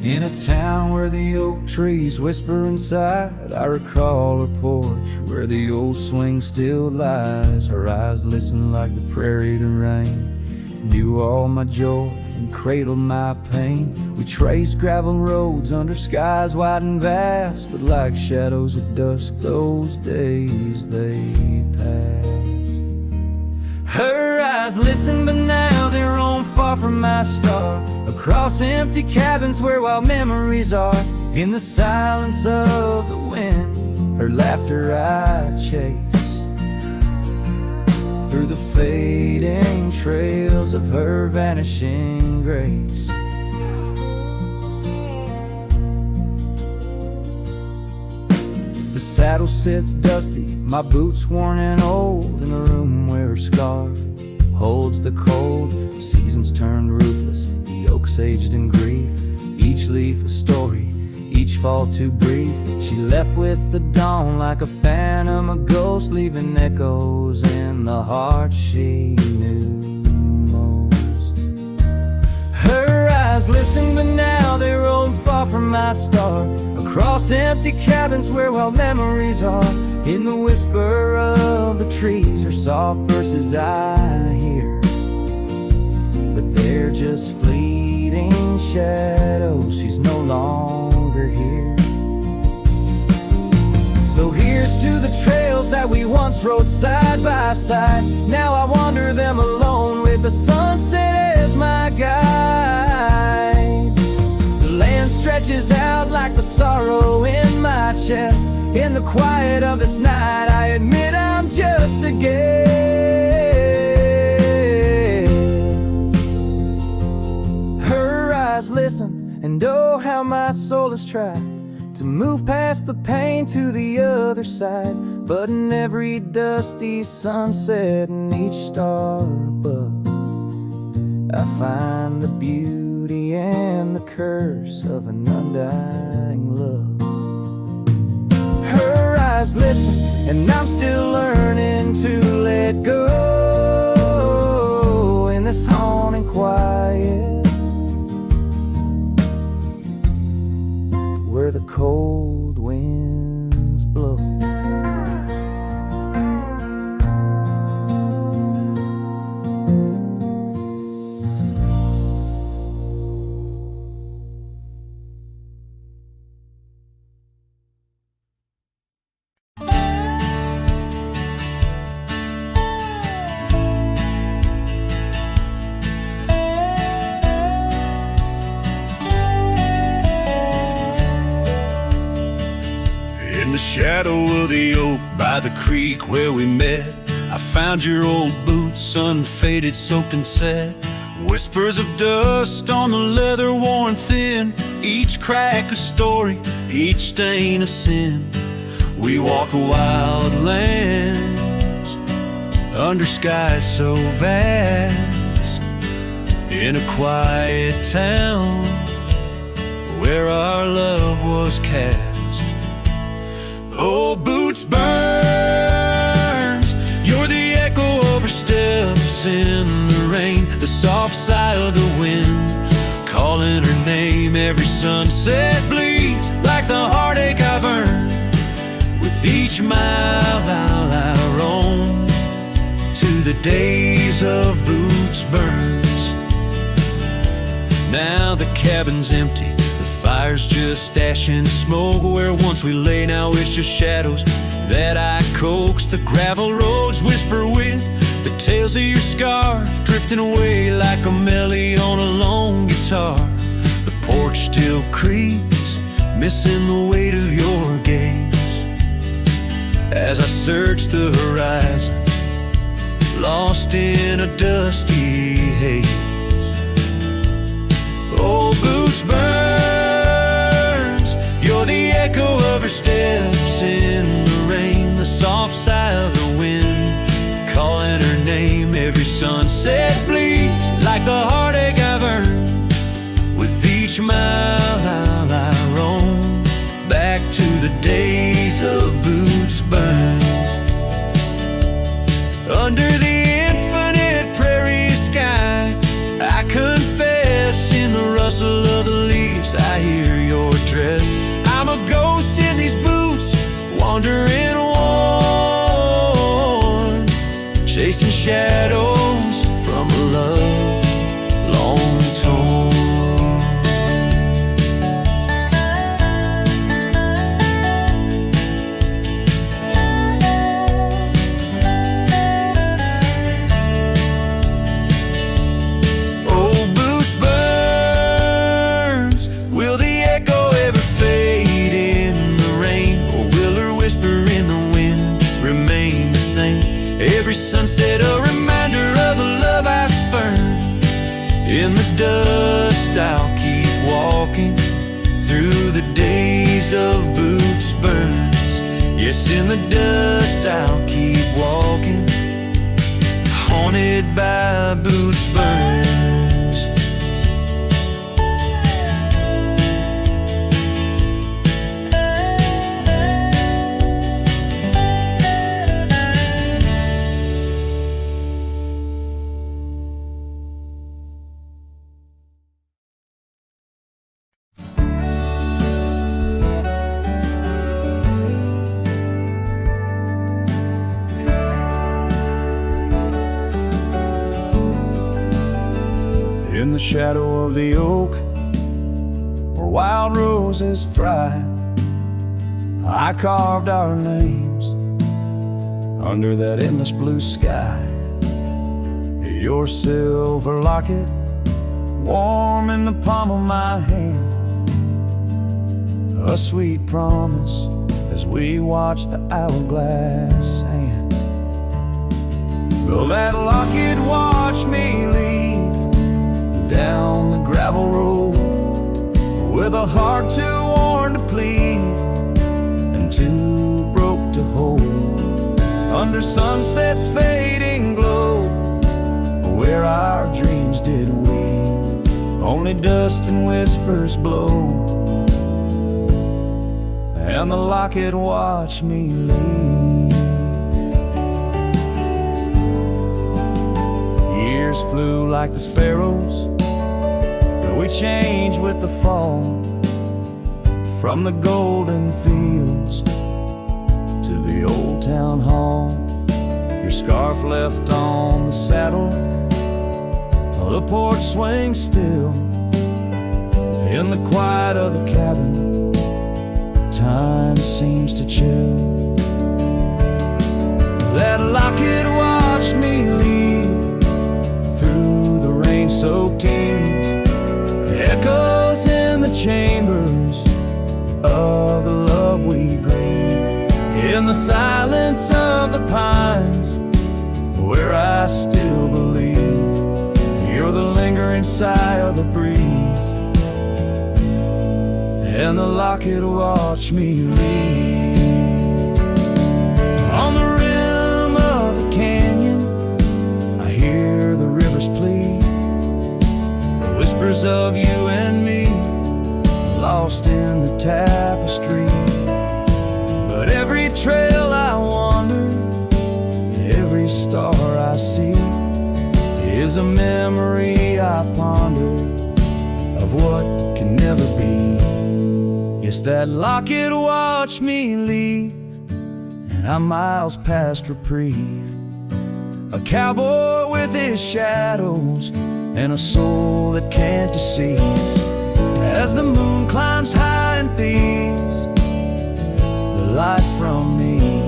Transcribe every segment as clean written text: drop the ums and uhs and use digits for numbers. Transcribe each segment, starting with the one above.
In a town where the oak trees whisper inside, I recall her porch where the old swing still lies. Her eyes listen like the prairie to rain, knew all my joy and cradled my pain. We traced gravel roads under skies wide and vast, but like shadows at dusk those days they pass. Her eyes listen, but now they roam far from my star, across empty cabins where wild memories are. In the silence of the wind, her laughter I chase, through the fading trails of her vanishing grace. The saddle sits dusty, my boots worn and old, in the room where her scarf holds the cold. The seasons turned ruthless, the oaks aged in grief, each leaf a story, each fall too brief. She left with the dawn like a phantom, a ghost, leaving echoes in the heart she knew most. Her eyes listen, but now they roam far from my star, across empty cabins where wild memories are. In the whisper of the trees, her soft verses I hear, but they're just fleeting shadows. She's no longer here. So here's to the trails that we once rode side by side. Now I wander them alone with the sunset as my guide. The land stretches out like the sorrow in my chest. In the quiet of this night, I admit I'm just a guest. Her eyes listen, and oh how my soul has tried to move past the pain to the other side. But in every dusty sunset and each star above, I find the beauty and the curse of an undying love. Her eyes listen, and I'm still learning to let go in this haunting quiet, where the cold winds blow. The shadow of the oak by the creek where we met, I found your old boots, unfaded, soaked and set. Whispers of dust on the leather worn thin, each crack a story, each stain a sin. We walk wild lands under skies so vast, in a quiet town where our love was cast. Old boots burns, you're the echo of her steps in the rain, the soft sigh of the wind, calling her name. Every sunset bleeds like the heartache I've earned. With each mile I roam to the days of Boots Burns. Now the cabin's empty, fire's just ash and smoke. Where once we lay, now it's just shadows that I coax. The gravel roads whisper with the tales of your scarf, drifting away like a melody on a lone guitar. The porch still creaks, missing the weight of your gaze, as I search the horizon, lost in a dusty haze. Old boots burns, you're the echo of her steps in the rain, the soft sigh of the wind, calling her name. Every sunset bleeds like the heartache I've earned. With each mile I roam back to the days of Boots Burns. Under the infinite prairie sky, I confess, in the rustle of the leaves I hear shadows from a love long torn. Old boots burns, will the echo ever fade in the rain, or will her whisper in the wind remain the same? Every sunset a reminder of the love I spurned. In the dust I'll keep walking through the days of boots burns. Yes, in the dust I'll keep walking, haunted by boots burns. In the shadow of the oak, where wild roses thrive, I carved our names under that endless blue sky. Your silver locket, warm in the palm of my hand, a sweet promise as we watch the hourglass sand. Will that locket watch me leave down the gravel road, with a heart too worn to plead and too broke to hold, under sunset's fading glow, where our dreams did weave, only dust and whispers blow, and the locket watched me leave. Years flew like the sparrows, but we change with the fall, from the golden fields to the old town hall. Your scarf left on the saddle, the porch swings still. In the quiet of the cabin, time seems to chill. That locket watched me leave through the rain-soaked tears, echoes in the chambers of the love we grieve, in the silence of the pines, where I still believe you're the lingering sigh of the breeze, and the locket watched me leave. On the rim of the canyon I hear the rivers plead, the whispers of you and me, lost in the tapestry. But every trail I wander, every star I see, is a memory I ponder of what can never be. Yes, that locket watched me leave, and I'm miles past reprieve, a cowboy with his shadows and a soul that can't deceive. As the moon climbs high and thieves the light from me,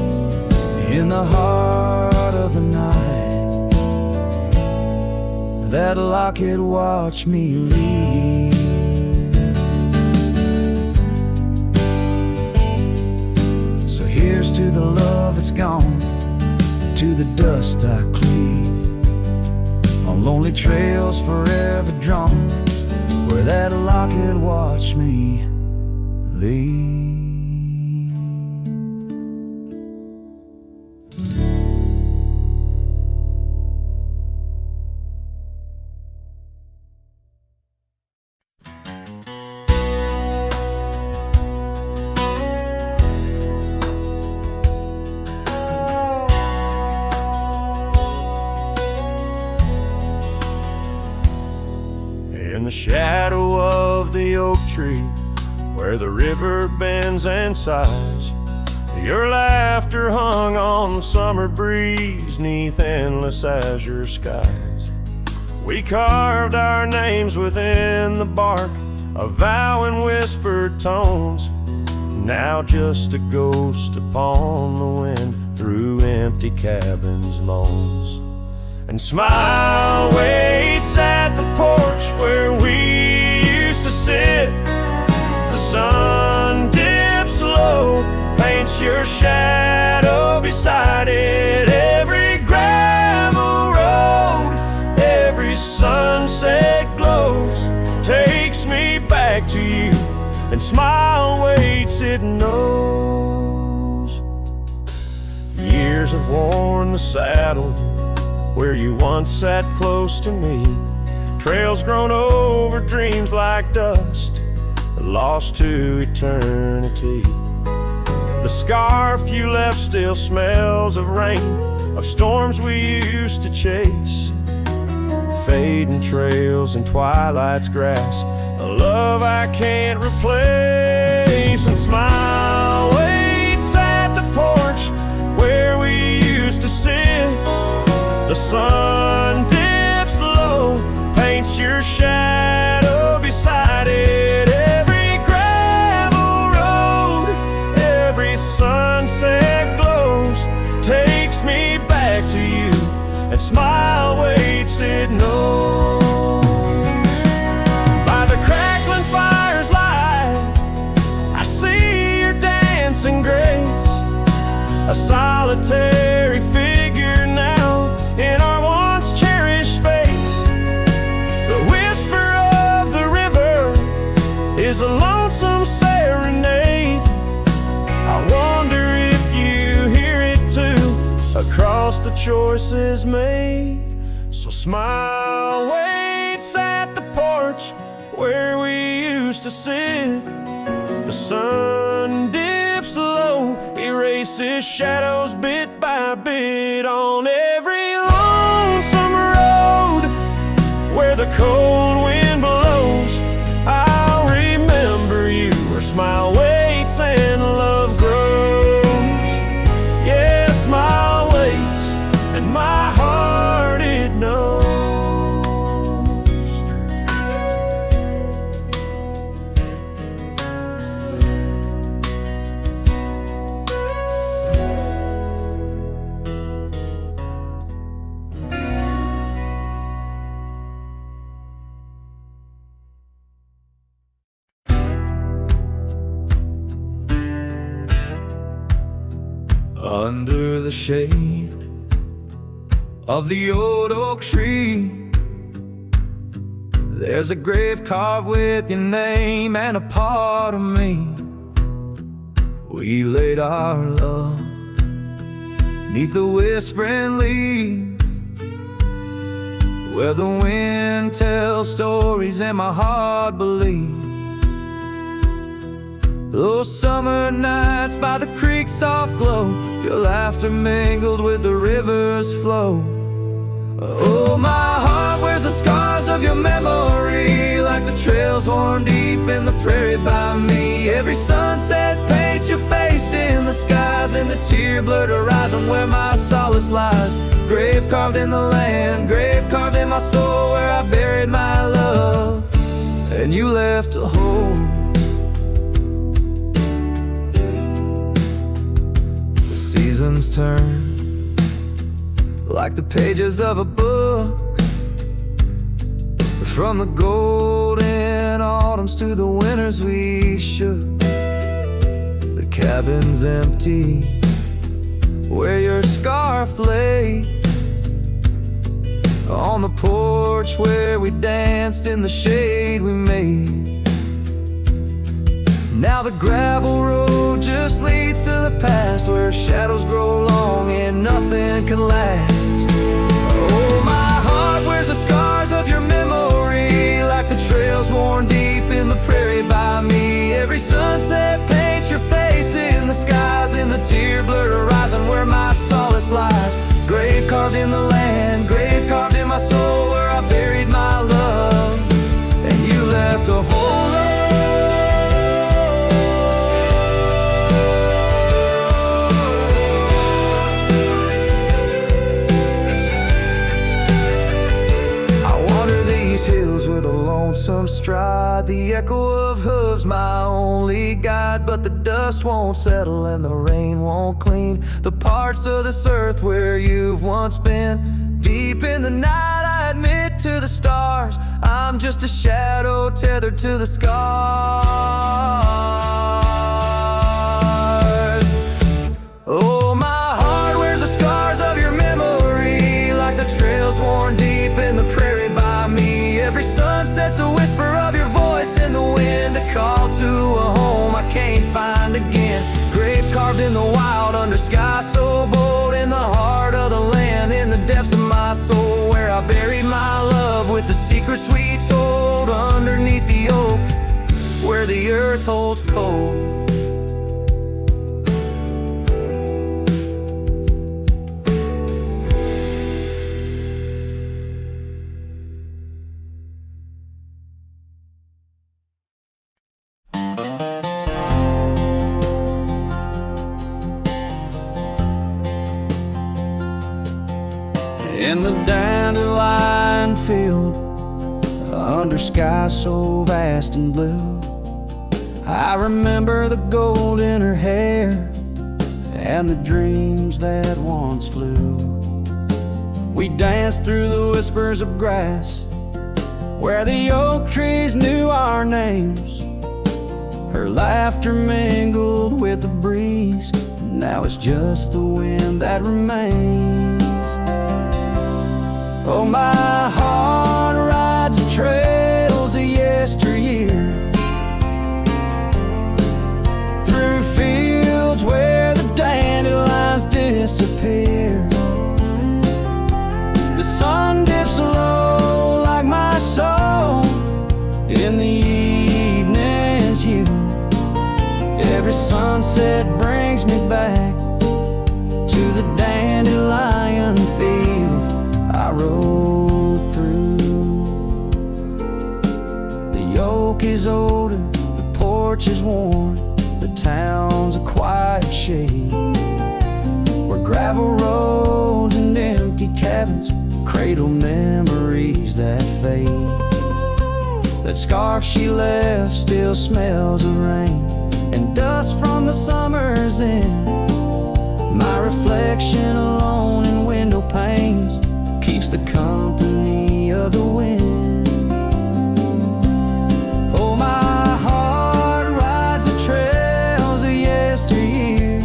in the heart of the night, that locket watched me leave. So here's to the love that's gone, to the dust I cleave, on lonely trails forever drawn, where that locket watched me leave. In the shadow of the oak tree, where the river bends and sighs, Your laughter hung on the summer breeze 'neath endless azure skies. We carved our names within the bark, a vow in whispered tones, now just a ghost upon the wind through empty cabins' moans. And smile waits at the porch where we used to sit. The sun dips low, paints your shadow beside it. Every gravel road, every sunset glows, takes me back to you. And smile waits, it knows. Years have worn the saddle where you once sat close to me. Trails grown over dreams like dust, lost to eternity. The scarf you left still smells of rain, of storms we used to chase. Fading trails and twilight's grass, a love I can't replace. And smile waits at the porch where we used to sit. The sun dips low, paints your shadow beside it. Every gravel road, every sunset glows, takes me back to you. And smile waits, it knows. By the crackling fire's light, I see your dancing grace, a solitary figure now in our once cherished space. The whisper of the river is a lonesome serenade. I wonder if you hear it too, across the choices made. So smile waits at the porch where we used to sit. The sun dips low, erases shadows bit by bit on every lonesome road where the cold wind blows. I'll remember you where smile waits and love grows. Yeah, smile waits and my heart it knows. Under the shade of the old oak tree, there's a grave carved with your name and a part of me. We laid our love 'neath the whispering leaves, where the wind tells stories and my heart believes. Those summer nights by the creek's soft glow, your laughter mingled with the river's flow. Oh, my heart wears the scars of your memory, like the trails worn deep in the prairie by me. Every sunset paints your face in the skies, and the tear-blurred horizon where my solace lies. Grave carved in the land, grave carved in my soul, where I buried my love, and you left a hole. The seasons turn like the pages of a book, from the golden autumns to the winters we shook. The cabin's empty where your scarf lay, on the porch where we danced in the shade we made. Now the gravel road just leads to the past, where shadows grow long and nothing can last. Oh, my heart wears the scars of your memory, like the trails worn deep in the prairie by me. Every sunset paints your face in the skies, in the tear-blurred horizon where my solace lies. Grave carved in the land, grave carved in my soul, where I buried my love, and you left a hole. freedom stride. The echo of hooves, my only guide. But the dust won't settle and the rain won't clean the parts of this earth where you've once been. Deep in the night, I admit to the stars, I'm just a shadow tethered to the scars. Oh, my heart wears the scars of your memory, like the trails worn deep in the prairie by me. Every sunset's a whisper of your voice in the wind, a call to a home I can't find again. Graves carved in the wild under sky so bold, in the heart of the land, in the depths of my soul, where I buried my love with the secrets we told, underneath the oak where the earth holds cold. In the dandelion field, under sky so vast and blue, I remember the gold in her hair and the dreams that once flew. We danced through the whispers of grass, where the oak trees knew our names. Her laughter mingled with the breeze, now it's just the wind that remains. Oh, my heart rides the trails of yesteryear, through fields where the dandelions disappear. The sun dips low like my soul in the evening's hue. Every sunset brings me back to the dandelion field I rode through. The oak is older, the porch is worn, the town's a quiet shade, where gravel roads and empty cabins cradle memories that fade. That scarf she left still smells of rain and dust from the summer's end. My reflection alone in window panes keeps the company of the wind. Oh, my heart rides the trails of yesteryear,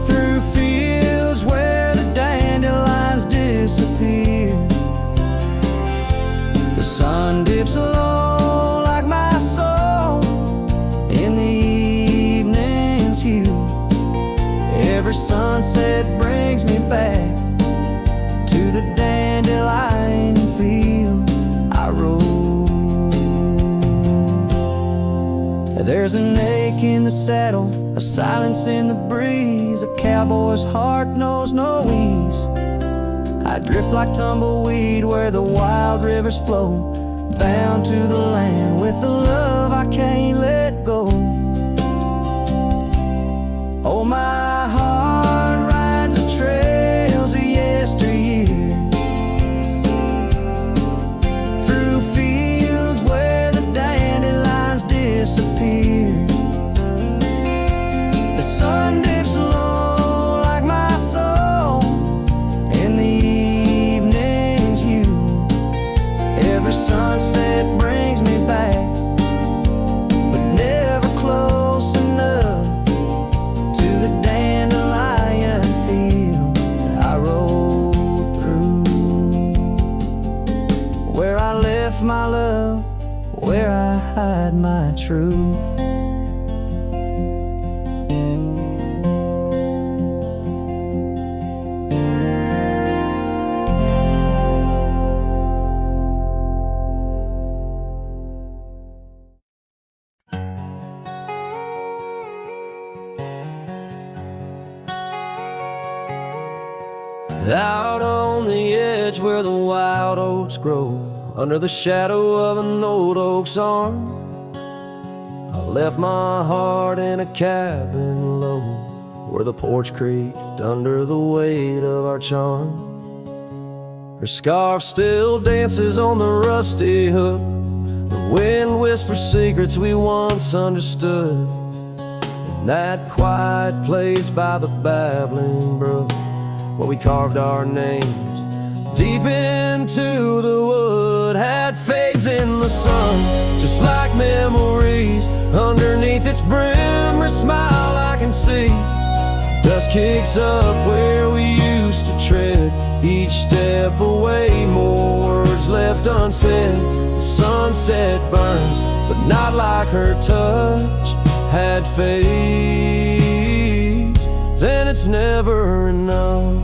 through fields where the dandelions disappear. The sun dips low like my soul in the evening's hue. Every sunset brings me back to the dandelion field I rode. There's an ache in the saddle, a silence in the breeze, a cowboy's heart knows no ease. I drift like tumbleweed where the wild rivers flow, bound to the land with the love I can't let go. Oh, my heart rides the trails of yesteryear, through fields where the dandelions disappear. The sun dips low like my soul in the evening's hue. Every sunset brings me back, but never close enough to the dandelion field I rode through, where I left my love, where I hide my truth. Out on the edge where the wild oats grow, under the shadow of an old oak's arm, I left my heart in a cabin low, where the porch creaked under the weight of our charm. Her scarf still dances on the rusty hook. The wind whispers secrets we once understood. In that quiet place by the babbling brook, where we carved our names deep into the wood. Hat fades in the sun, just like memories. Underneath its brim, her smile I can see. Dust kicks up where we used to tread. Each step away, more words left unsaid. The sunset burns, but not like her touch. Hat fades, and it's never enough.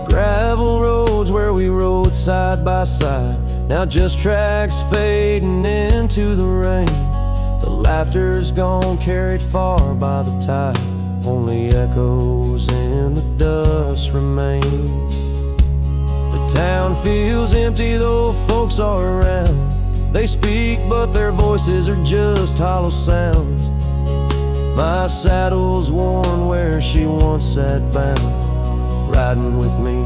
Gravel roads where we rode side by side, now just tracks fading into the rain. The laughter's gone, carried far by the tide. Only echoes in the dust remain. The town feels empty though folks are around. They speak but their voices are just hollow sounds. My saddle's worn where she once sat bound, riding with me,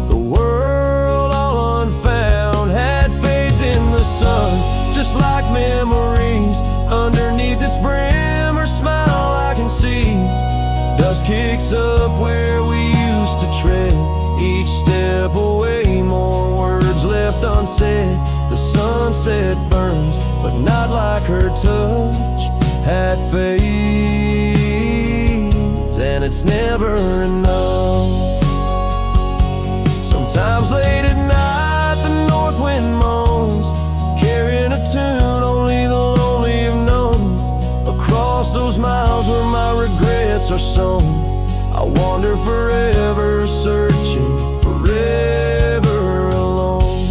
the world all unfound. Hat fades in the sun, just like memories. Underneath its brim, her smile I can see. Dust kicks up where we used to tread. Each step away, more words left unsaid. The sunset burns, but not like her touch. Hat fades, and it's never enough. Sometimes late at night the north wind moans, carrying a tune only the lonely have known. Across those miles where my regrets are sown, I wander forever, searching, forever alone.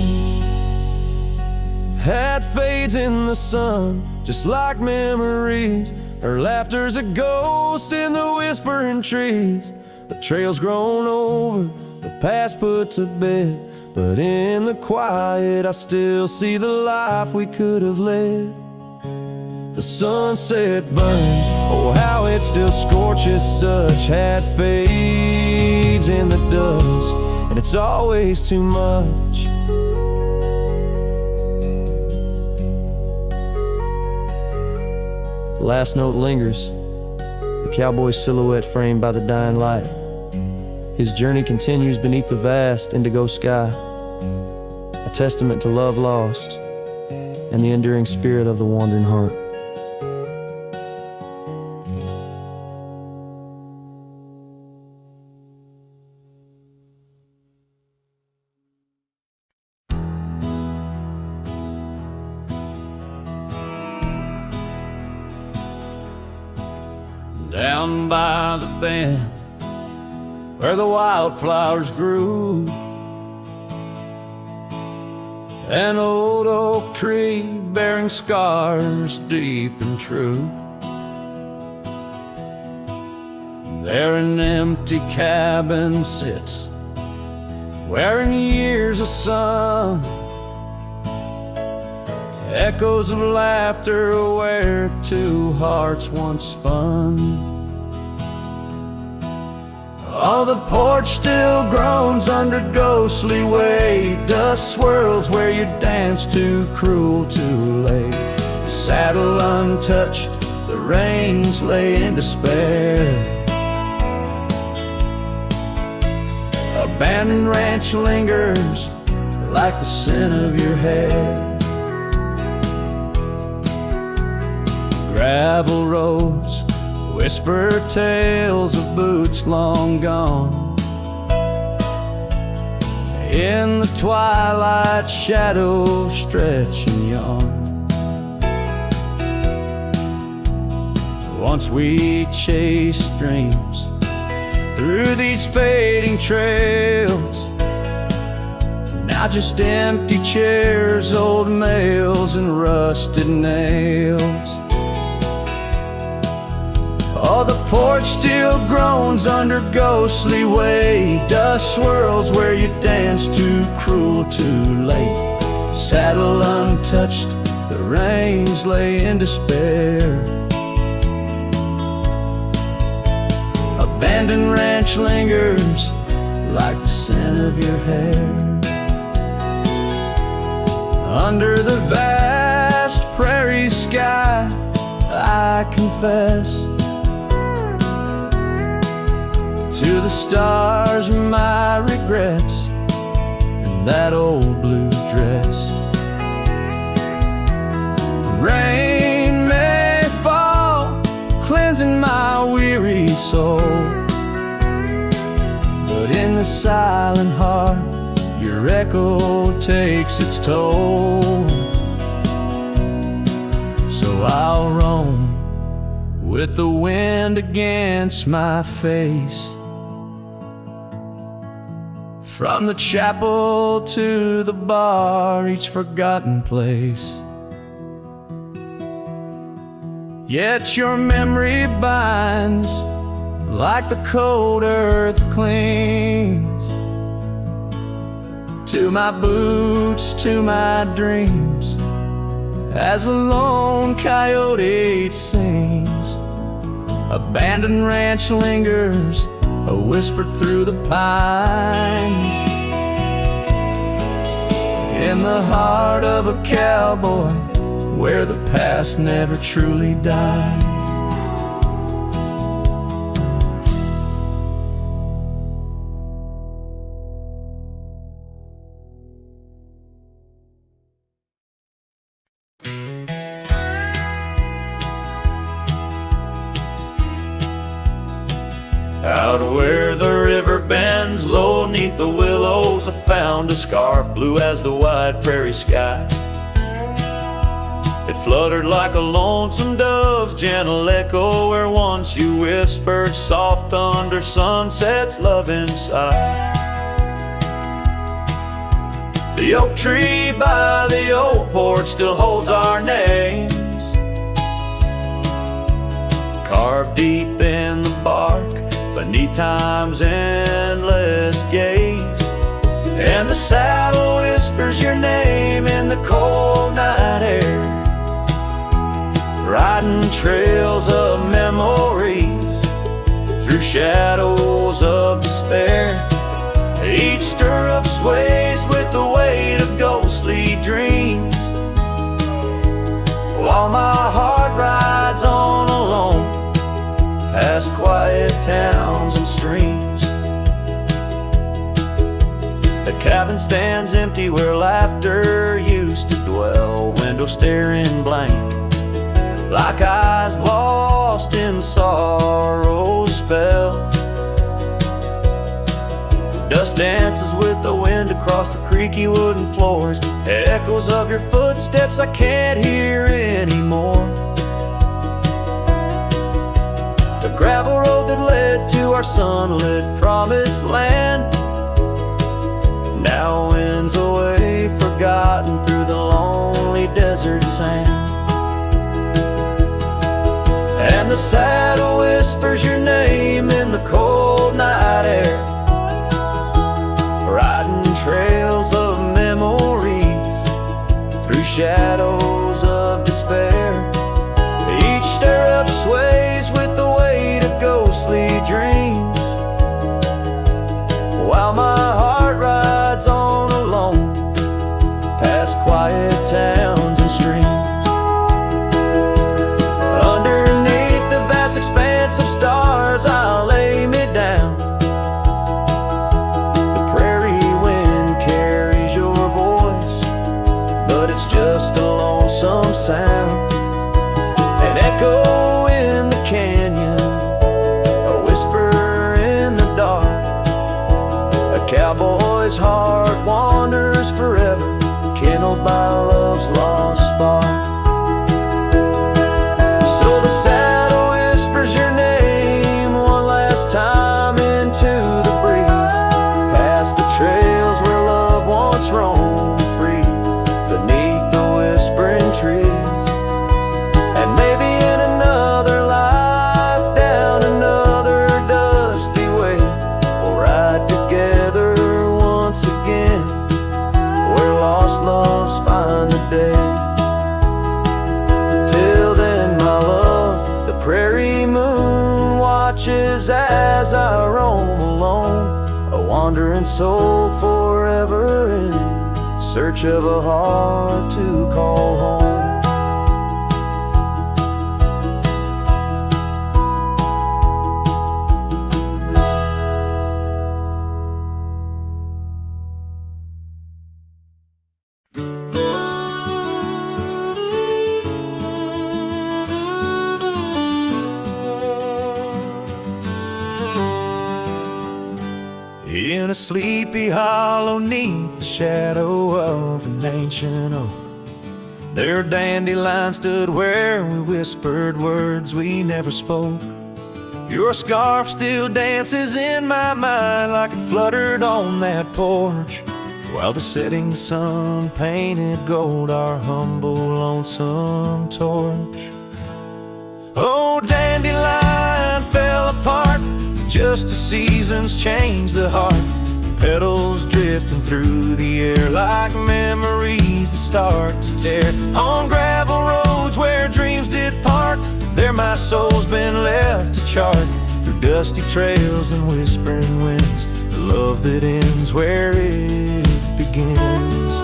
Hat fades in the sun, just like memories. Her laughter's a ghost in the whispering trees. The trail's grown over, the past put to bed, but in the quiet I still see the life we could have led. The sunset burns, oh how it still scorches such. Hat fades in the dust, and it's always too much. The last note lingers, the cowboy's silhouette framed by the dying light. His journey continues beneath the vast indigo sky, a testament to love lost and the enduring spirit of the wandering heart. Down by the bend where the wildflowers grew, an old oak tree bearing scars deep and true. There an empty cabin sits, wearing years of sun, echoes of laughter where two hearts once spun. Oh, the porch still groans under ghostly weight. Dust swirls where you dance too cruel, too late. The saddle untouched, the reins lay in despair. Abandoned ranch lingers like the scent of your hair. Gravel roads whisper tales of boots long gone. In the twilight shadows stretch and yawn. Once we chased dreams through these fading trails, now just empty chairs, old mails and rusted nails. Oh, the porch still groans under ghostly weight. Dust swirls where you dance too cruel, too late. Saddle untouched, the reins lay in despair. abandoned ranch lingers like the scent of your hair. Under the vast prairie sky, I confess to the stars my regrets and that old blue dress. Rain may fall, cleansing my weary soul, but in the silent heart your echo takes its toll. So I'll roam with the wind against my face, from the chapel to the bar, each forgotten place. Yet your memory binds like the cold earth clings to my boots, to my dreams, as a lone coyote sings. Abandoned ranch lingers, a whisper through the pines, in the heart of a cowboy where the past never truly dies. Out where the river bends low neath the willows, I found a scarf blue as the wide prairie sky. It fluttered like a lonesome dove's gentle echo, where once you whispered soft under sunset's loving sigh. The oak tree by the old porch still holds our names, carved deep in the bark beneath time's endless gaze. And the saddle whispers your name in the cold night air, riding trails of memories through shadows of despair. Each stirrup sways with the weight of ghostly dreams, while my heart rides on alone past quiet towns and streams. The cabin stands empty where laughter used to dwell, window staring blank like eyes lost in sorrow's spell. Dust dances with the wind across the creaky wooden floors, echoes of your footsteps I can't hear anymore. The gravel road that led to our sunlit promised land now winds away, forgotten through the lonely desert sand. And the saddle whispers your name in the cold night air, riding trails of memories through shadows of despair. Each stirrup sways with the weight of ghostly dreams, while my heart rides on alone past quiet towns and streams. Underneath the vast expanse of stars I'll lay me down. The prairie wind carries your voice, but it's just a lonesome sound. An echo in the canyon, a whisper in the dark. A cowboy's heart wanders forever, kindled by love's lost spark. So the saddle whispers your name one last time into the breeze, past the trails where love once roamed free, beneath the whispering trees. And maybe in another life, down another dusty way, we'll ride together once again, where lost loves find a day. Till then, my love, touches as I roam alone, a wandering soul forever in search of a heart to call home. In a sleepy hollow neath the shadow of an ancient oak, there dandelion stood where we whispered words we never spoke. Your scarf still dances in my mind like it fluttered on that porch, while the setting sun painted gold our humble lonesome torch. Oh, dandelion fell apart just as seasons change the heart, petals drifting through the air like memories that start to tear. On gravel roads where dreams did part, there my soul's been left to chart, through dusty trails and whispering winds, the love that ends where it begins.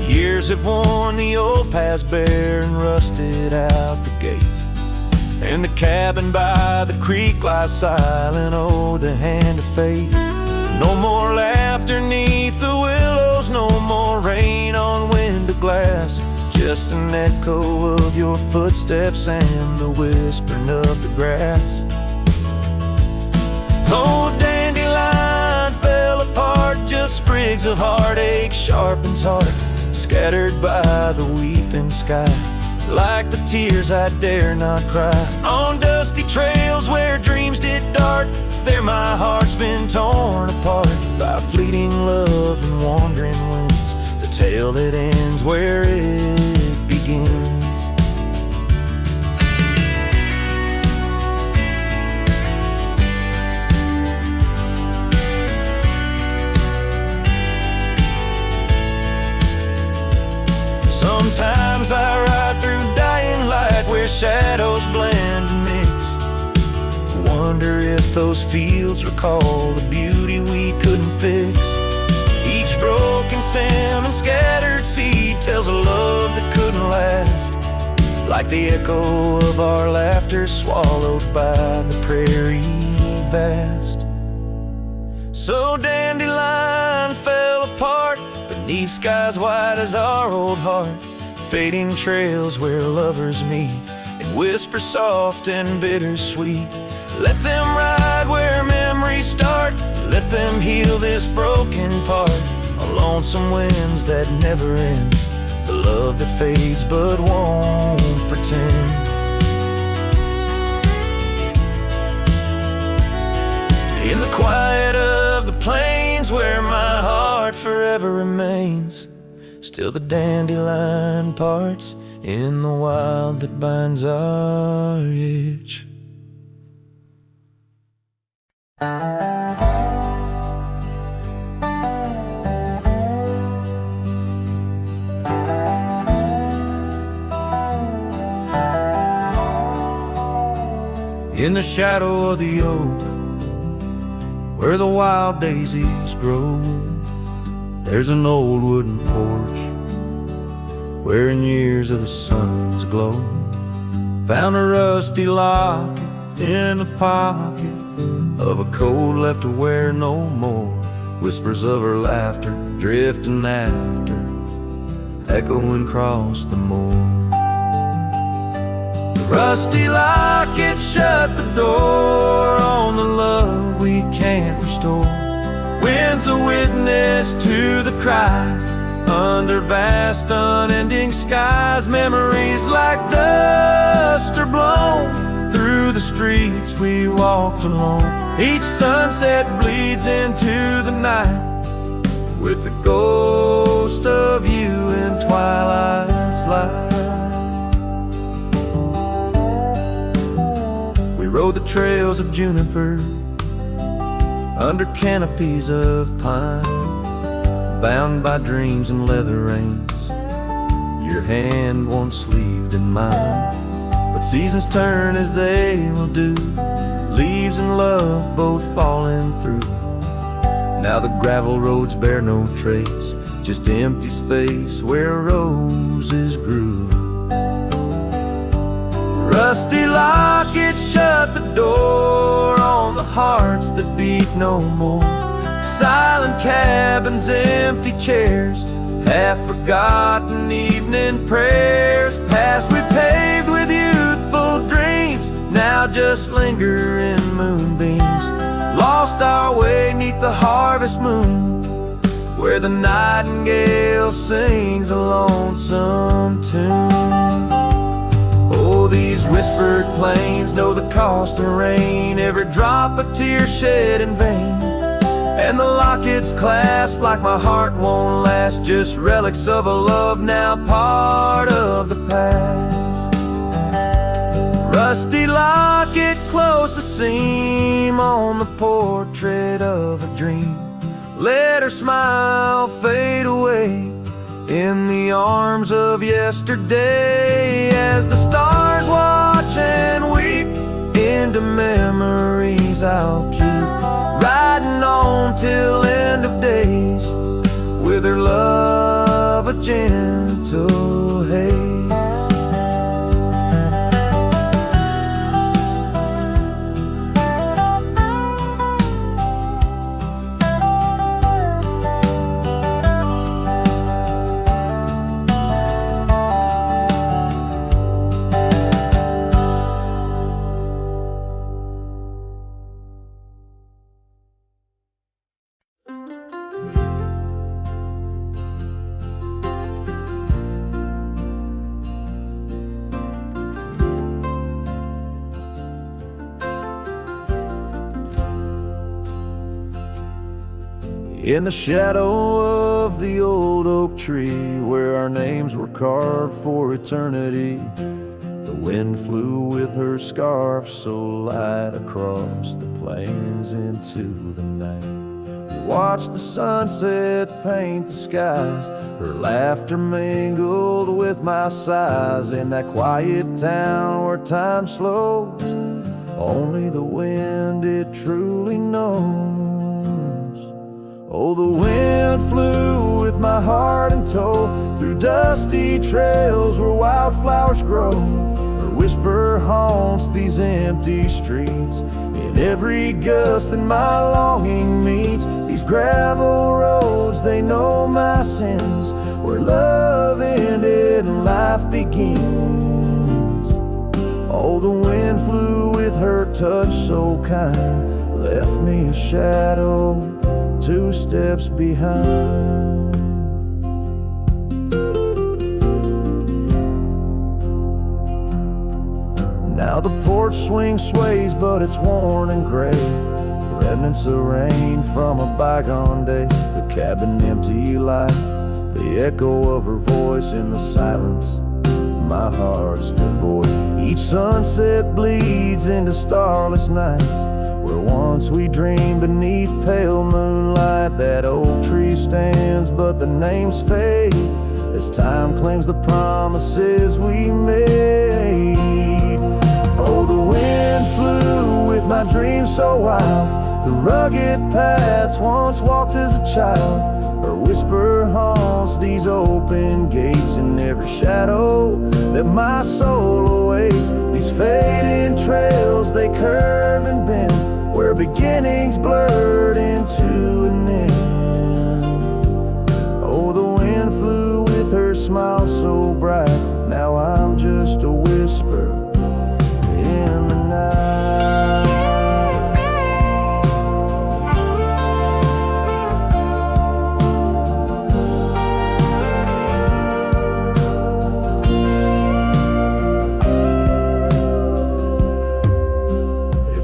Years have worn the old paths bare and rusted out the gate, and the cabin by the creek lies silent, oh, the hand of fate. No more laughter neath the willows, no more rain on window glass, just an echo of your footsteps and the whispering of the grass. Oh, dandelion fell apart, just sprigs of heartache sharpens heart, scattered by the weeping sky, like the tears I dare not cry. On dusty trails where dreams did dart, there my heart's been torn apart by fleeting love and wandering winds, the tale that ends where it begins. Sometimes I ride through dying light where shadows blend and mix, wonder if those fields recall the beauty we couldn't fix. Each broken stem and scattered seed tells a love that couldn't last, like the echo of our laughter swallowed by the prairie vast. So dandelion fell apart beneath skies white as our old heart, fading trails where lovers meet and whisper soft and bittersweet. Let them ride where memories start, let them heal this broken part, on lonesome winds that never end, the love that fades but won't pretend. In the quiet of the plains where my heart forever remains, still the dandelion parts in the wild that binds our itch. In the shadow of the oak, where the wild daisies grow, there's an old wooden porch where in years of the sun's glow, found a rusty locket in the pocket of a coat left to wear no more. Whispers of her laughter drifting after, echoing across the moor. The rusty locket shut the door on the love we can't restore. Wind's a witness to the cries under vast unending skies. Memories like dust are blown through the streets we walked alone. Each sunset bleeds into the night with the ghost of you in twilight's light. We rode the trails of juniper under canopies of pine, bound by dreams and leather reins. your hand once sleeved in mine. But seasons turn as they will do, leaves and love both falling through. Now the gravel roads bear no trace, just empty space where roses grew. Rusty locket shut the door on the hearts that beat no more. Silent cabins, empty chairs, half-forgotten evening prayers. Past we paved with youthful dreams, now just linger in moonbeams. Lost our way 'neath the harvest moon, where the nightingale sings a lonesome tune. Oh, these whispered plains know the cost of rain, every drop a tear shed in vain. And the lockets clasp like my heart won't last, just relics of a love now part of the past. Rusty locket, close the seam on the portrait of a dream. Let her smile fade away in the arms of yesterday, as the stars watch and weep into memories I'll keep, riding on till end of days with her love a gentle haze. In the shadow of the old oak tree, where our names were carved for eternity, the wind flew with her scarf so light across the plains into the night. We watched the sunset paint the skies, her laughter mingled with my sighs. In that quiet town where time slows, only the wind it truly knows. Oh, the wind flew with my heart in tow, through dusty trails where wildflowers grow. Her whisper haunts these empty streets, in every gust that my longing meets. These gravel roads, they know my sins, where love ended and life begins. Oh, the wind flew with her touch so kind, left me a shadow 2 steps behind. Now the porch swing sways, but it's worn and gray, remnants of rain from a bygone day. The cabin empty light, the echo of her voice in the silence, my heart's devoid. Each sunset bleeds into starless nights, where once we dreamed beneath pale moonlight. That oak tree stands, but the names fade as time claims the promises we made. Oh, the wind flew with my dreams so wild, through rugged paths once walked as a child. Her whisper haunts these open gates, in every shadow that my soul awaits. These fading trails, they curve and bend, where beginnings blurred into an end. Oh, the wind flew with her smile so bright, now I'm just a whisper in the night.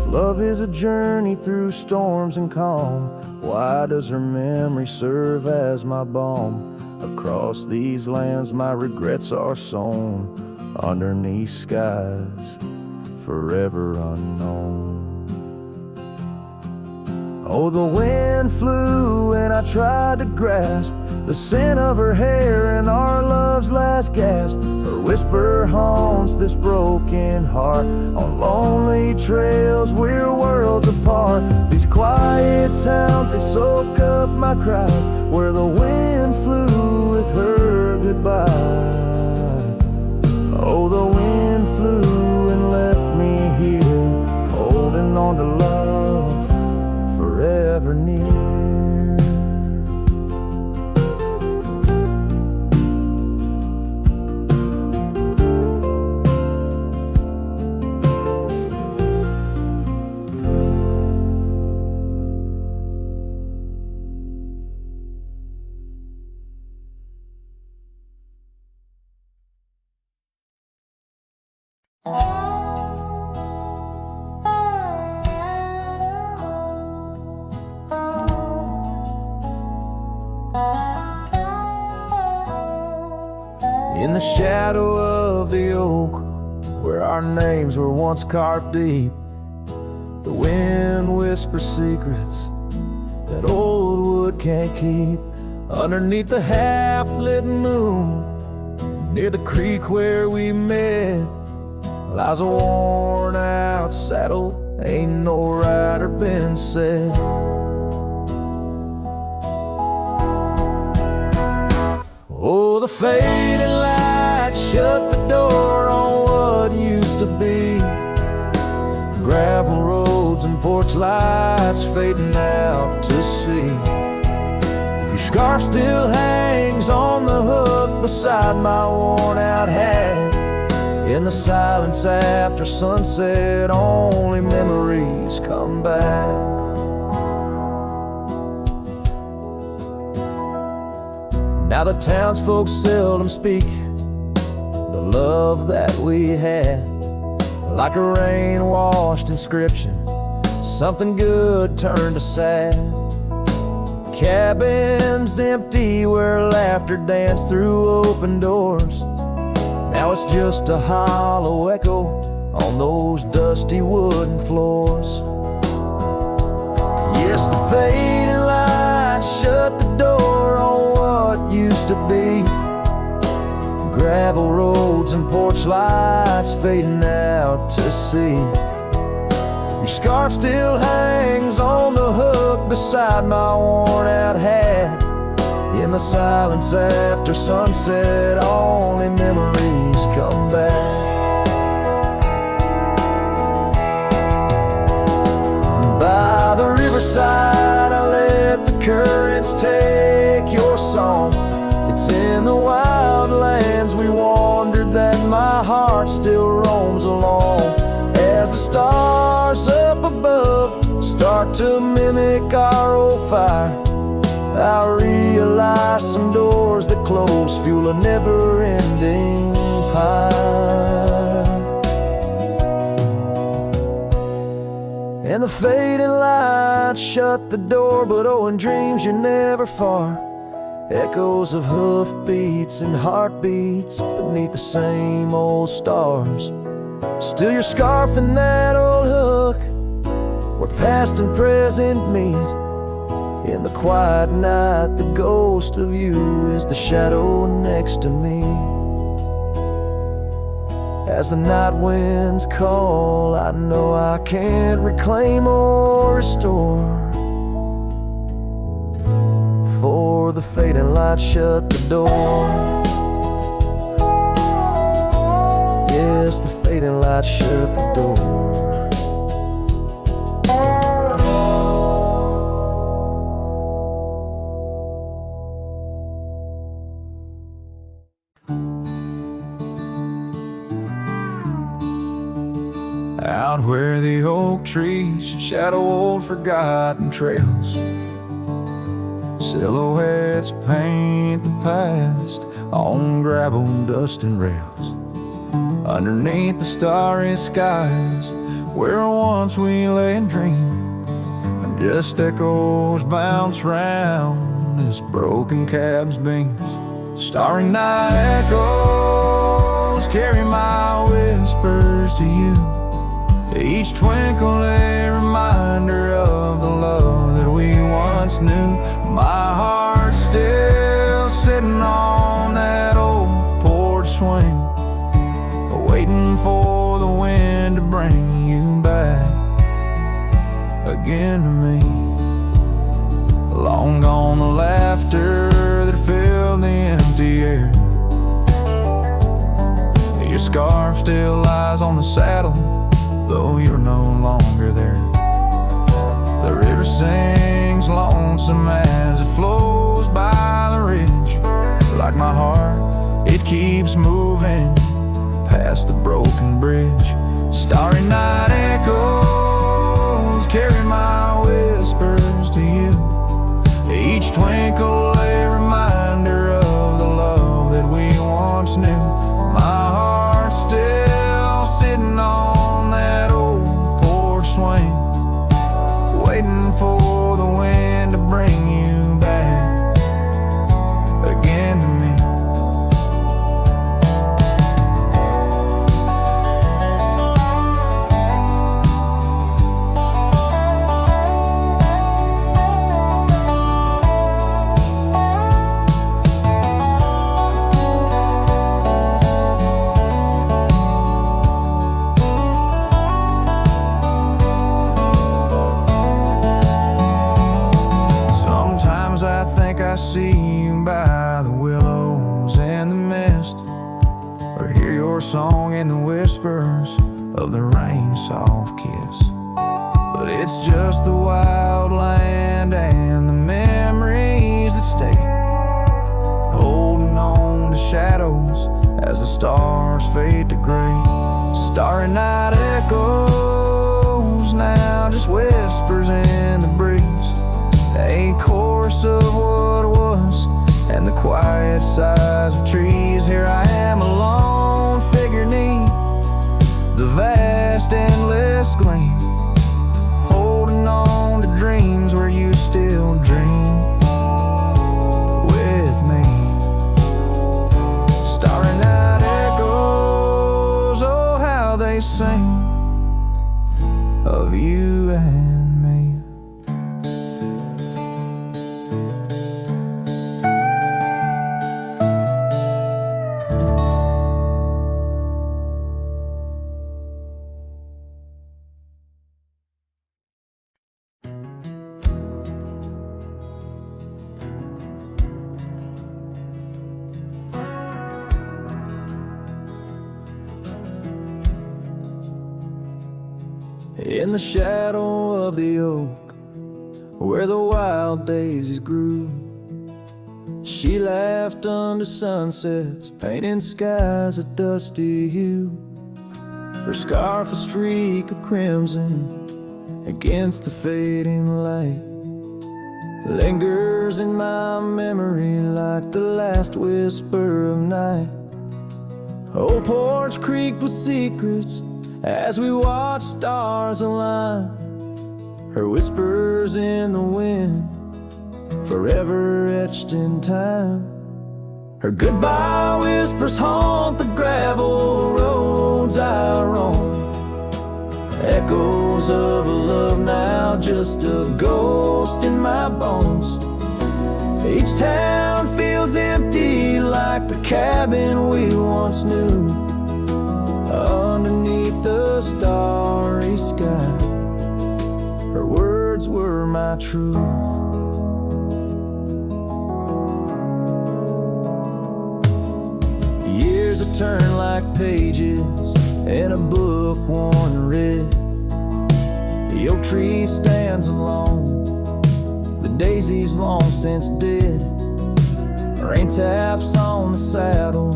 Love is a journey through storms and calm, why does her memory serve as my balm? Across these lands my regrets are sown, underneath skies forever unknown. Oh, the wind flew and I tried to grasp the scent of her hair and our love's last cries gasp, her whisper haunts this broken heart. On lonely trails we're worlds apart. These quiet towns, they soak up my cries, where the wind flew with her goodbye. Oh, the wind flew and left me here, holding on to love forever near. In the shadow of the oak, where our names were once carved deep, the wind whispers secrets that old wood can't keep. Underneath the half-lit moon, near the creek where we met, lies a worn-out saddle, ain't no rider been said. Oh, the fading light shut the door on what used to be. Gravel roads and porch lights fading out to sea. Your scarf still hangs on the hook beside my worn-out hat. In the silence after sunset, only memories come back. Now the townsfolk seldom speak the love that we had, like a rain-washed inscription, something good turned to sad. Cabins empty where laughter danced through open doors. Now it's just a hollow echo on those dusty wooden floors. Yes, the fading light shut the door on what used to be. Gravel roads and porch lights fading out to sea. Your scarf still hangs on the hook beside my worn-out hat. In the silence after sunset, only memories come back. By the riverside, I let the currents take your song. It's in the wild lands we wandered that my heart still roams along. As the stars up above start to mimic our old fire, I realize some doors that close fuel a never-ending pyre. And the fading lights shut the door, but oh, in dreams you're never far. Echoes of hoofbeats and heartbeats beneath the same old stars. Still your scarf and that old hook, where past and present meet. In the quiet night, the ghost of you is the shadow next to me. As the night winds call, I know I can't reclaim or restore. For the fading light shut the door. Yes, the fading light shut the door. Out where the oak trees shadow old forgotten trails, silhouettes paint the past on gravel, dust and rails. Underneath the starry skies, where once we lay and dreamed, and just echoes bounce round this broken cab's beams. Starry night echoes carry my whispers to you. Each twinkle a reminder of the love that we once knew. My heart's still sitting on that old porch bring you back again to me. Long gone the laughter that filled the empty air. Your scarf still lies on the saddle, though you're no longer there. The river sings lonesome as it flows by the ridge. Like my heart, it keeps moving past the broken bridge. Starry night echoes carry my whispers to you. Each twinkle a reminder of the love that we once knew. My heart's still sitting on that old porch swing, waiting for the wind to bring you back again to me. I see you by the willows and the mist, or hear your song in the whispers of the rain's soft kiss. But it's just the wild land and the memories that stay, holding on to shadows as the stars fade to gray. Starry night echoes now, just whispers in the breeze, a chorus of what was and the quiet sighs of trees. Here I am alone, figure neat, the vast endless gleam, holding on to dreams where you still dream with me. Starry night echoes, oh how they sing of you and in the shadow of the oak, where the wild daisies grew, she laughed under sunsets, painting skies a dusty hue. Her scarf a streak of crimson against the fading light, lingers in my memory like the last whisper of night. Old porch creaked with secrets as we watch stars align, her whispers in the wind, forever etched in time. Her goodbye whispers haunt the gravel roads I roam, echoes of a love now, just a ghost in my bones. Each town feels empty like the cabin we once knew, underneath the starry sky. Her words were my truth. Years have turned like pages in a book worn to red. The oak tree stands alone, the daisy's long since dead. Rain taps on the saddle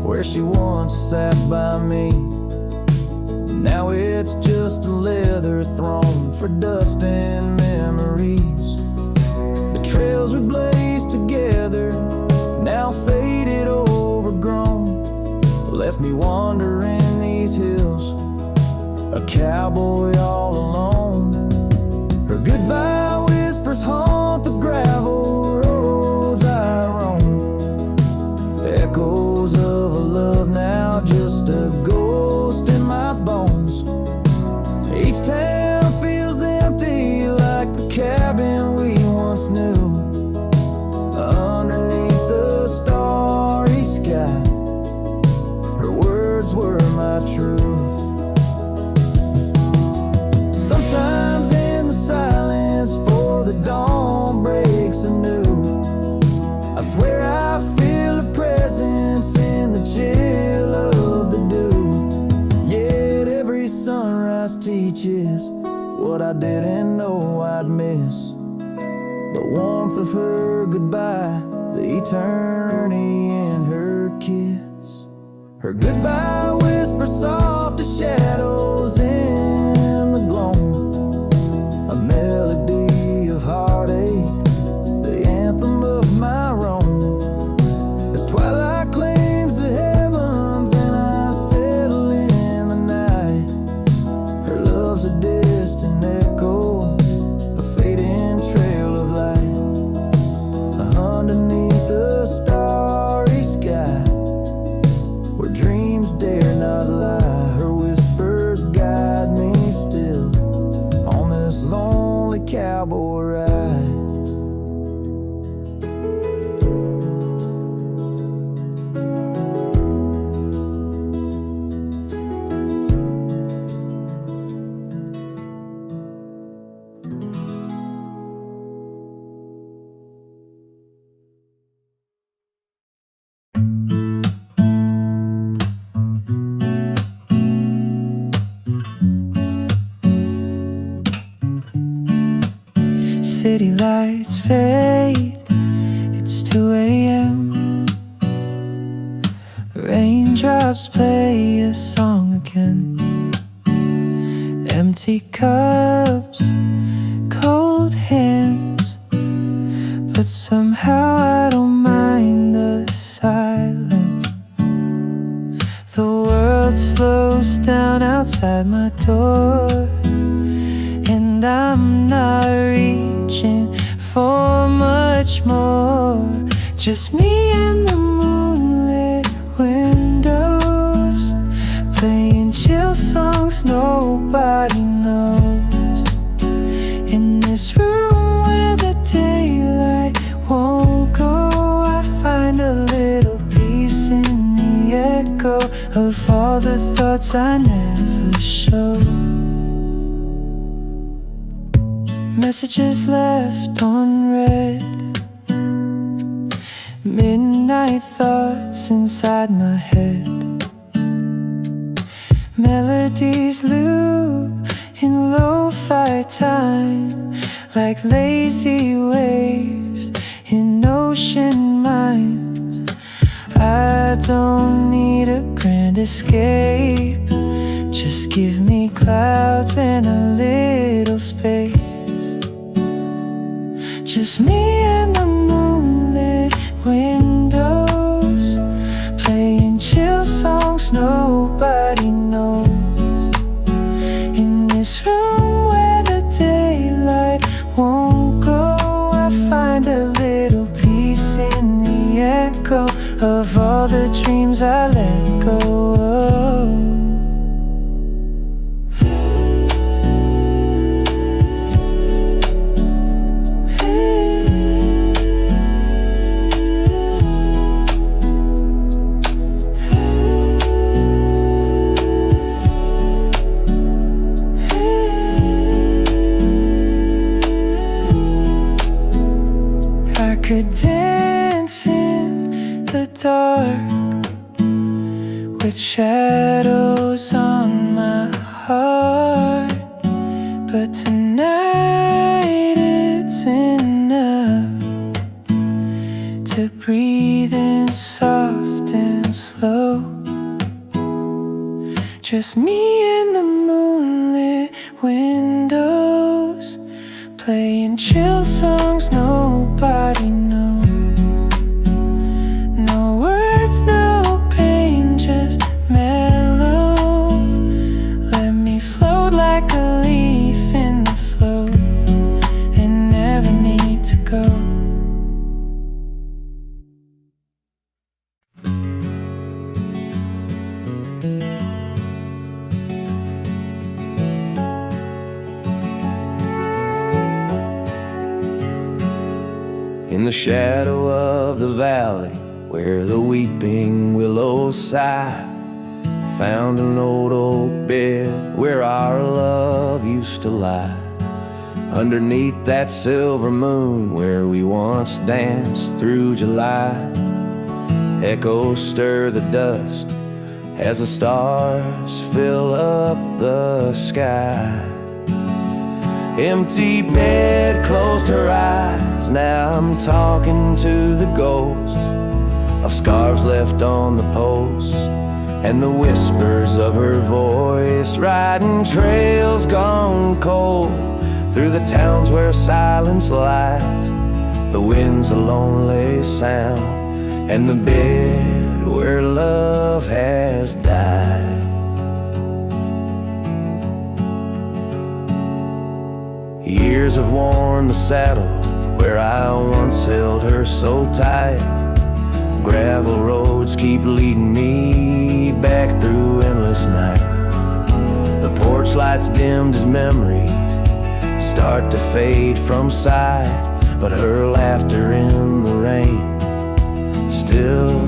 where she once sat by me. Now it's just a leather throne for dust and memories. The trails we blazed together, now faded, overgrown, left me wandering these hills, a cowboy all alone. Her goodbye whispers haunt the gravel roads I roam, echoes of a love now, just a ghost in my bones. Each town feels empty like the cabin we once knew, underneath the starry sky. Her words were my truth. in the chill of the dew. Yet every sunrise teaches what I didn't know I'd miss. The warmth of her goodbye, the eternity in her kiss. Her goodbye whisper soft as shadows in the gloam. A melody of heartache, the anthem of my wrong. As twilight claims the heavens and I settle in the night, her love's a distant echo, a fading trail of light. Underneath the starry sky, where dreams dare not lie, her whispers guide me still on this lonely cowboy ride. City lights fade, it's 2 a.m. Raindrops play a song again. Empty cups, cold hands, but somehow I don't mind the silence. The world slows down outside my door, and I'm not reaching for much more. Just me and the moonlit windows, playing chill songs nobody knows. In this room where the daylight won't go, I find a little peace in the echo of all the thoughts I never show. Messages left unread, midnight thoughts inside my head. Melodies loop in lo-fi time, like lazy waves in ocean minds. I don't need a grand escape, just give me clouds and a little space. Just me and the moonlit windows, playing chill songs nobody knows. In this room where the daylight won't go, I find a little peace in the echo of all the dreams I let go of. Could dance in the dark with shadows on my heart, but tonight it's enough to breathe in soft and slow. Just me and the moonlit windows, playing chill songs nobody knows. No words, no pain, just mellow. Let me float like a leaf in the flow and never need to go. In the shadow of the valley, where the weeping willows sigh, found an old oak bed where our love used to lie. Underneath that silver moon where we once danced through July, Echoes stir the dust as the stars fill up the sky. Empty bed closed her eyes. Now I'm talking to the ghosts of scarves left on the post, and the whispers of her voice, riding trails gone cold through the towns where silence lies. The wind's a lonely sound, and the bed where love has died. Years have worn the saddle where I once held her so tight. Gravel roads keep leading me back through endless night. The porch lights dimmed as memories start to fade from sight, but her laughter in the rain still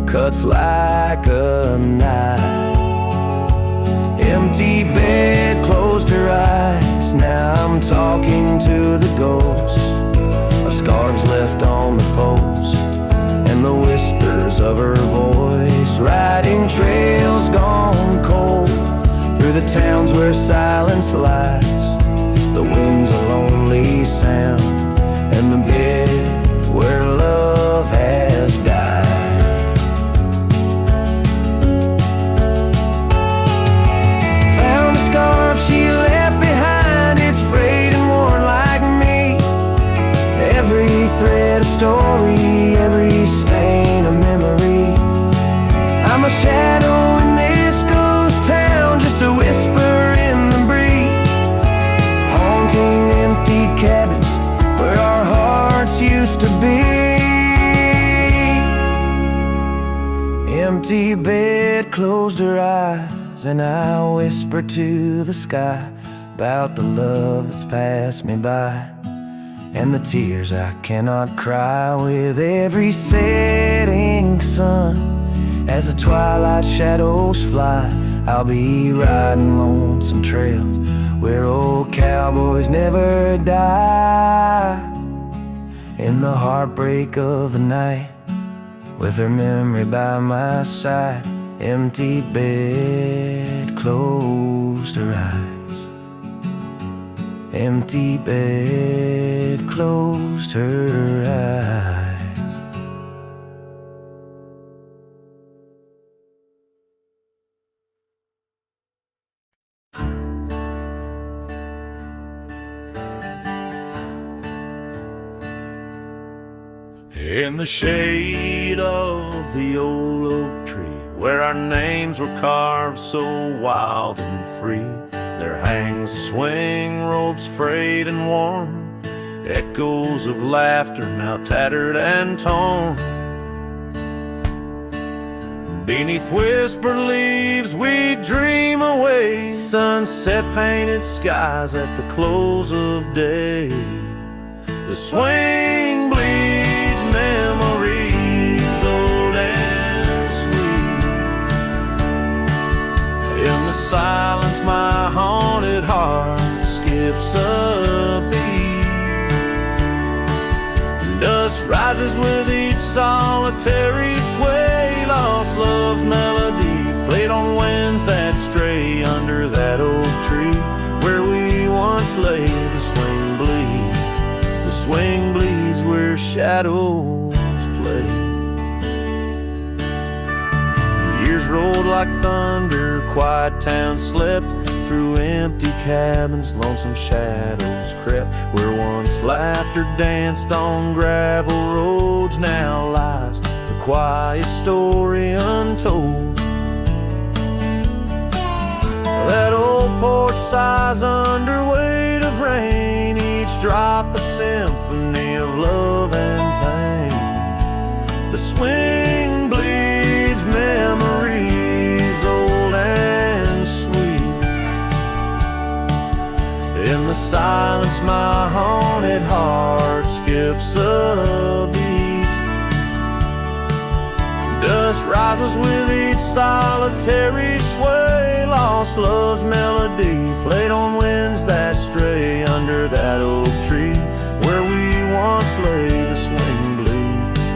cuts like a knife. Empty bed closed her eyes. Now I'm talking to the ghosts of scarves left on the post, and the whispers of her voice, riding trails gone cold through the towns where silence lies. The wind's a lonely sound, and the bed where love has died. Found a scarf she left behind. It's frayed and worn like me. Every thread a story, every stain a memory. I'm a shadow in this ghost town, just a whisper in the breeze, haunting empty cabins where our hearts used to be. Empty bed closed her eyes, and I whisper to the sky about the love that's passed me by, and the tears I cannot cry. With every setting sun, as the twilight shadows fly, I'll be riding lonesome trails where old cowboys never die. In the heartbreak of the night, with her memory by my side, empty bed closed her eyes. Empty bed closed her eyes. In the shade of the old oak tree, where our names were carved so wild and free, there hangs a swing, ropes frayed and worn, echoes of laughter now tattered and torn. Beneath whispered leaves we dream away, sunset painted skies at the close of day. The swing bleeds memories old and sweet. In the silence my haunted heart skips a beat. Dust rises with each solitary sway, lost love's melody played on winds that stray under that old tree where we once lay. The swing bleeds, the swing bleeds where shadows play. Years rolled like thunder, quiet towns slept through empty cabins, lonesome shadows crept where once laughter danced on gravel roads. Now lies the quiet story untold. That old porch sighs under weight of rain, each drop a symphony of love and pain. The swing bleeds memories old and sweet. In the silence my haunted heart skips a beat. Dust rises with each solitary sway, lost love's melody played on winds that stray under that oak tree where we once lay. The swing bleeds,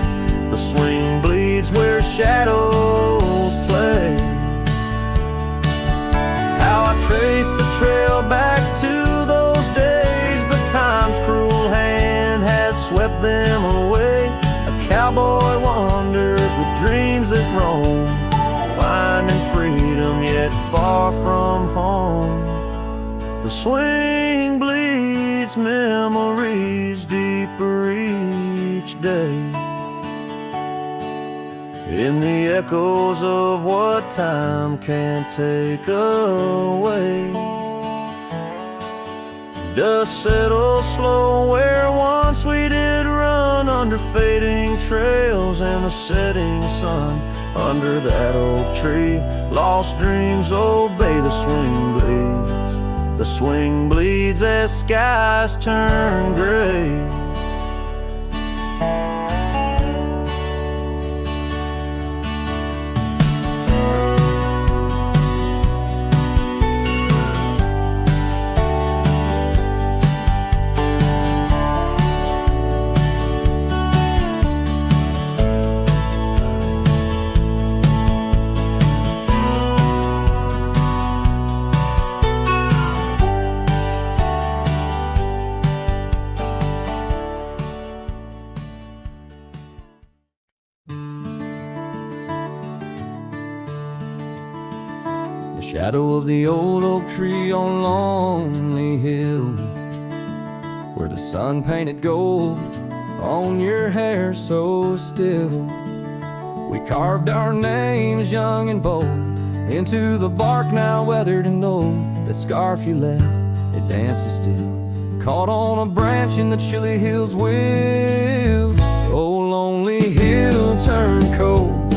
the swing bleeds where shadows play. How I trace the trail back to those days, but time's cruel hand has swept them away. A cowboy wanders with dreams that roam, finding freedom yet far from home. The swing bleeds memories deeper each day, in the echoes of what time can't take away. Dust settles slow where once we did run, under fading trails and the setting sun. Under that oak tree, lost dreams obey the swing bleeds. The swing bleeds as skies turn gray. Shadow of the old oak tree on Lonely Hill, where the sun painted gold on your hair so still. We carved our names young and bold into the bark now weathered and old. That scarf you left, it dances still, caught on a branch in the chilly hills wild. Oh, Lonely Hill turned cold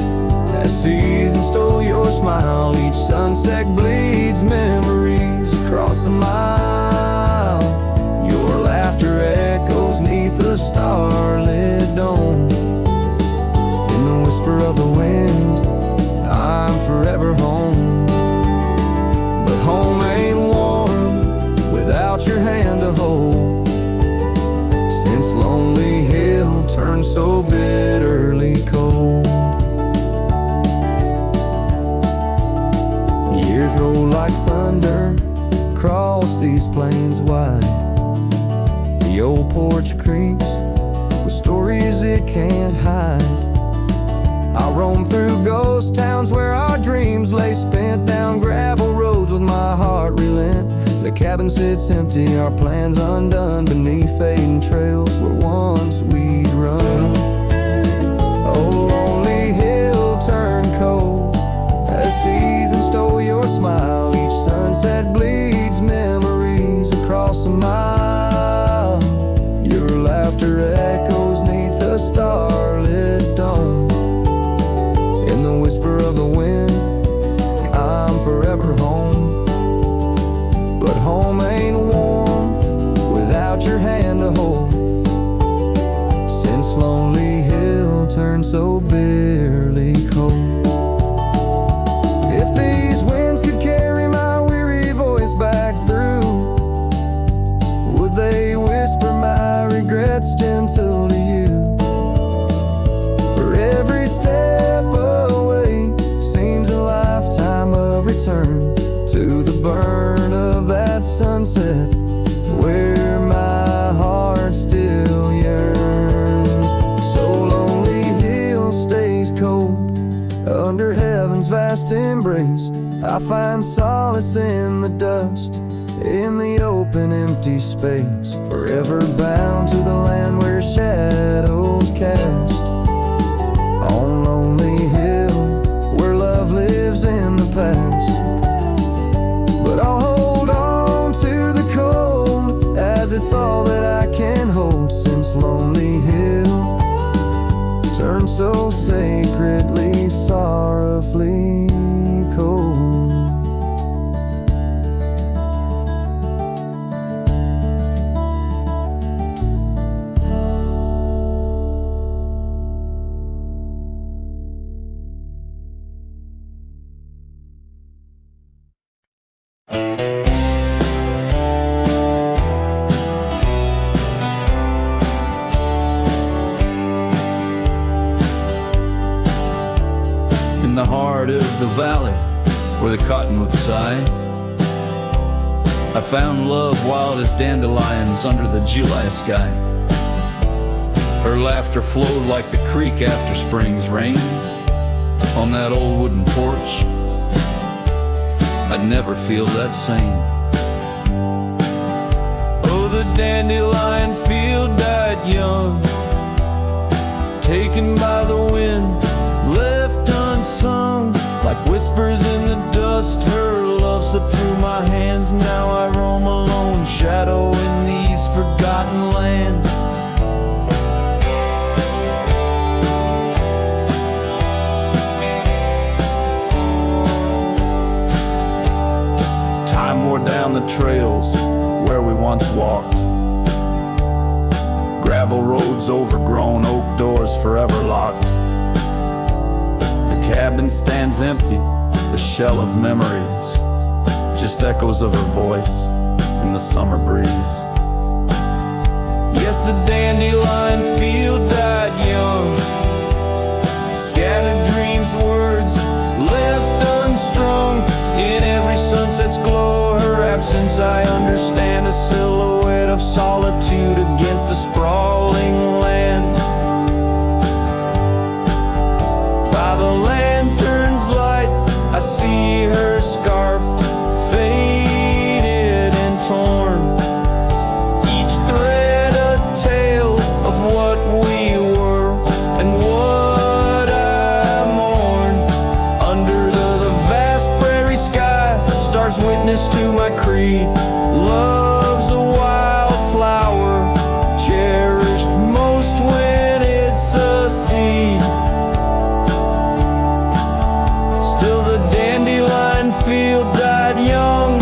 as season stole your smile. Each sunset bleeds memories across a mile. Your laughter echoes neath the starlit dome. In the whisper of the wind, I'm forever home. But home ain't warm without your hand to hold. Since Lonely Hill turned so bitterly cold. Years roll like thunder across these plains wide. The old porch creaks with stories it can't hide. I roam through ghost towns where our dreams lay spent, down gravel roads with my heart relent. The cabin sits empty, our plans undone, beneath fading trails where once we'd run. Oh, Lonely Hill turned cold as season stole your smile. Each sunset bleeds memories across a mile. Your laughter echoes neath a starlit dome. In the whisper of the wind, I'm forever home. But home ain't warm without your hand to hold. Since Lonely Hill turned so bitterly cold. If these winds could carry my weary voice back through, would they whisper my regrets gentle to you? For every step away seems a lifetime of return to the burn of that sunset where my heart still yearns. So Lonely Hill stays cold under heaven's vast embrace. I find solace in the dust, in the open empty space, forever bound to the land where shadows cast. On Lonely Hill, where love lives in the past. But I'll hold on to the cold, as it's all that I can hold. Since Lonely Hill turned so sacredly, sorrowfully cold. of the valley where the cottonwoods sigh. I found love wild as dandelions under the July sky. Her laughter flowed like the creek after spring's rain. On that old wooden porch, I'd never feel that same. Oh, the dandelion field died young, taken by the wind, left unsung. Like whispers in the dust, her love slipped through my hands. Now I roam alone, shadow in these forgotten lands. Time wore down the trails where we once walked. Gravel roads overgrown, oak doors forever locked. The cabin stands empty, the shell of memories, just echoes of her voice in the summer breeze. Yes, the dandelion field died young, scattered dreams, words left unstrung. In every sunset's glow, her absence I understand, a silhouette of solitude against the sprawling land. By the lantern's light, I see her scarf, faded and torn, each thread a tale of what we were and what I mourn. Under the vast prairie sky, stars witness to my creed. Love's a wildflower, cherished most when it's a seed. Still the dandelion field died young,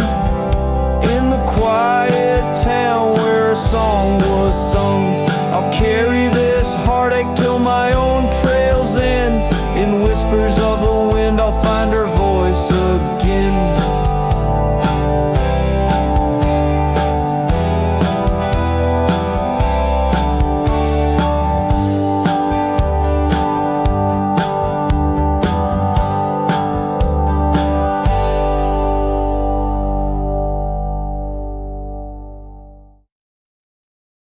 in the quiet town where a song was sung. I'll carry